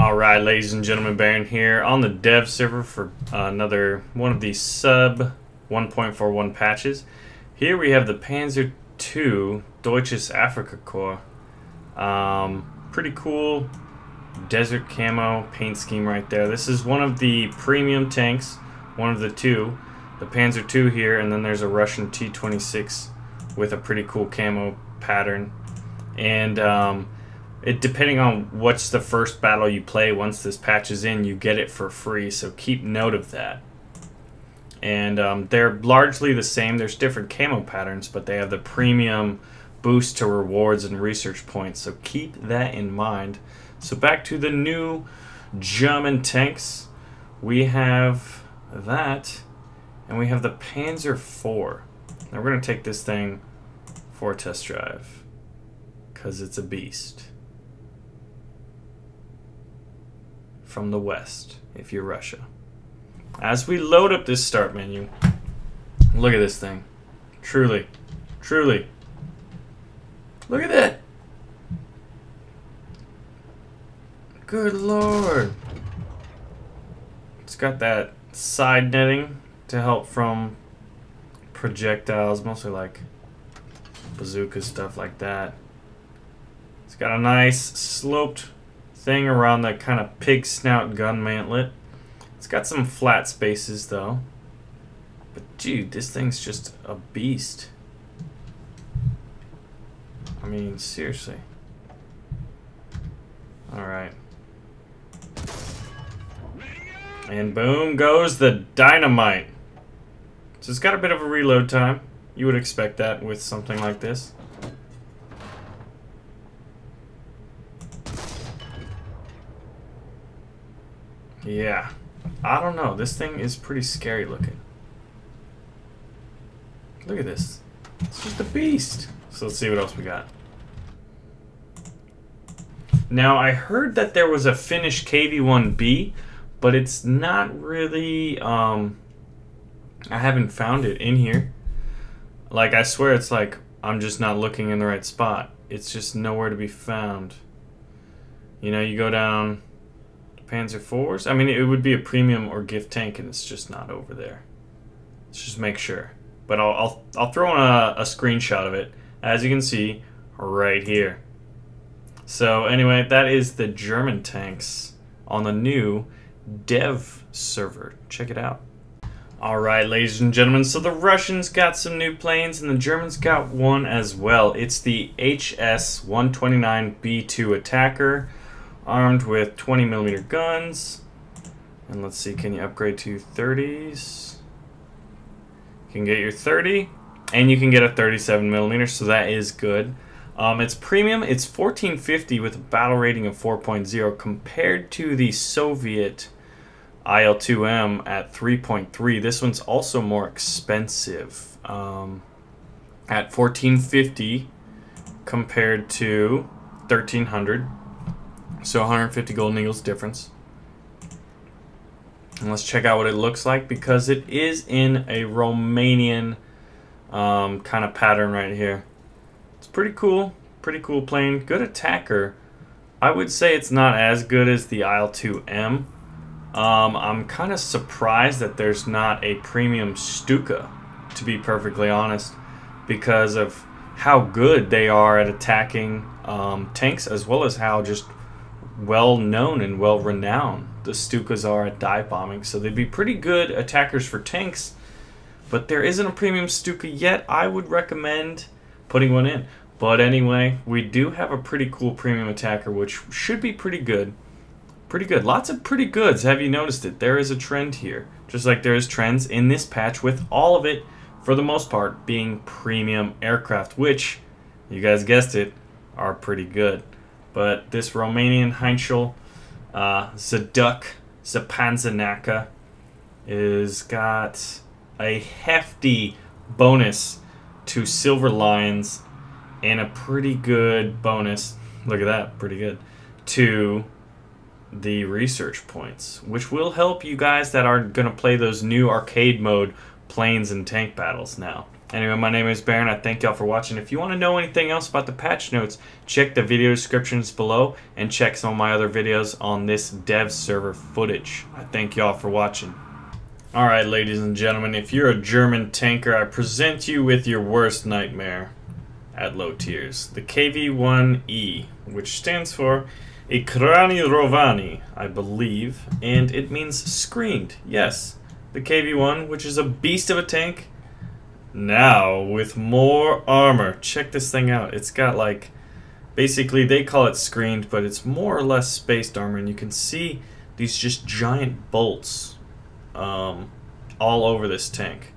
Alright, ladies and gentlemen, Baron here on the dev server for another one of these sub 1.41 patches. Here we have the Panzer II Deutsches Afrika Korps. Pretty cool desert camo paint scheme right there. This is one of the premium tanks, one of the two. The Panzer II here, and then there's a Russian T-26 with a pretty cool camo pattern. And depending on what's the first battle you play, once this patch is in, you get it for free, so keep note of that. And they're largely the same. There's different camo patterns, but they have the premium boost to rewards and research points, so keep that in mind. So back to the new German tanks. We have that, and we have the Panzer IV. Now we're going to take this thing for a test drive, because it's a beast. From the west, if you're Russia. As we load up this start menu, look at this thing. Truly, truly. Look at that. Good lord. It's got that side netting to help from projectiles, mostly like bazooka stuff like that. It's got a nice sloped thing around the kind of pig snout gun mantlet. It's got some flat spaces though. But dude, this thing's just a beast. I mean, seriously. Alright. And boom goes the dynamite. So it's got a bit of a reload time. You would expect that with something like this. Yeah, I don't know. This thing is pretty scary looking. Look at this. It's just a beast. So let's see what else we got. Now, I heard that there was a Finnish KV-1B, but it's not really, I haven't found it in here. Like, I swear it's like, I'm just not looking in the right spot. It's just nowhere to be found. You know, you go down Panzer IVs. I mean, it would be a premium or gift tank, and it's just not over there. Let's just make sure. But I'll throw in a screenshot of it, as you can see right here. So anyway, that is the German tanks on the new dev server. Check it out. All right, ladies and gentlemen. So the Russians got some new planes, and the Germans got one as well. It's the HS-129B2 Attacker, armed with 20mm guns. And let's see, can you upgrade to 30s? You can get your 30, and you can get a 37mm, so that is good. It's premium. It's 1450 with a battle rating of 4.0 compared to the Soviet IL-2M at 3.3. This one's also more expensive at 1450 compared to 1300. So 150 golden eagles difference. And let's check out what it looks like, because it is in a Romanian kind of pattern right here. It's pretty cool plane. Good attacker. I would say it's not as good as the IL-2M. I'm kind of surprised that there's not a premium Stuka, to be perfectly honest, because of how good they are at attacking tanks, as well as how just well known and well renowned the Stukas are at dive bombing. So they'd be pretty good attackers for tanks, but there isn't a premium Stuka yet. I would recommend putting one in. But anyway, we do have a pretty cool premium attacker, which should be pretty good. Pretty good. Lots of pretty goods. Have you noticed it? There is a trend here, just like there is trends in this patch, with all of it, for the most part, being premium aircraft, which, you guys guessed it, are pretty good. But this Romanian Heinkel Zaduk Zapanzanaka is got a hefty bonus to Silver Lions and a pretty good bonus, look at that, pretty good, to the research points, which will help you guys that are going to play those new arcade mode planes and tank battles now. Anyway, my name is Baron. I thank y'all for watching. If you want to know anything else about the patch notes, check the video descriptions below and check some of my other videos on this dev server footage. I thank y'all for watching. Alright, ladies and gentlemen, if you're a German tanker, I present you with your worst nightmare at low tiers. The KV-1E, which stands for Ekrani Rovani, I believe, and it means screened. Yes, the KV-1, which is a beast of a tank, now with more armor. Check this thing out. It's got like, basically they call it screened, but it's more or less spaced armor, and you can see these just giant bolts all over this tank.